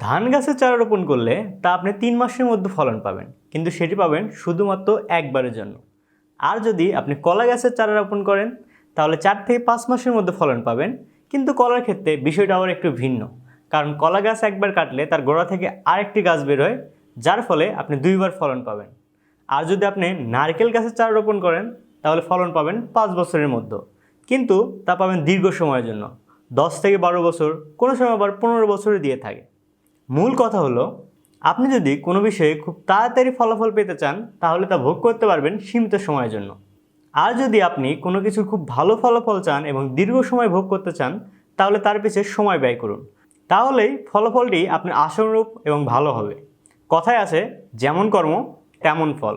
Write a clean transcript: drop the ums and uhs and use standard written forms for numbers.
ধান গাছের চারা রোপণ করলে তা আপনি 3 মাসের মধ্যে ফলন পাবেন, কিন্তু সেটি পাবেন শুধুমাত্র একবারের জন্য। আর যদি আপনি কলা গাছের চারা রোপণ করেন তাহলে 4 থেকে 5 মাসের মধ্যে ফলন পাবেন, কিন্তু কলার ক্ষেত্রে বিষয়টা আবার একটু ভিন্ন। কারণ কলা গাছ একবার কাটলে তার গোড়া থেকে আরেকটি গাছ বের হয়, যার ফলে আপনি 2বার ফলন পাবেন। আর যদি আপনি নারকেল গাছের চারা রোপণ করেন তাহলে ফলন পাবেন 5 বছরের মধ্যে, কিন্তু তা পাবেন দীর্ঘ সময়ের জন্য, 10 থেকে 12 বছর, কোনো সময় আবার 15 বছরে দিয়ে থাকে। মূল কথা হলো, আপনি যদি কোনো বিষয়ে খুব তাড়াতাড়ি ফলাফল পেতে চান তাহলে তা ভোগ করতে পারবেন সীমিত সময়ের জন্য। আর যদি আপনি কোনো কিছুর খুব ভালো ফলাফল চান এবং দীর্ঘ সময় ভোগ করতে চান তাহলে তার পিছনে সময় ব্যয় করুন। তাহলেই ফলাফলটি আপনার আশানুরূপ এবং ভালো হবে। কথায় আছে, যেমন কর্ম তেমন ফল।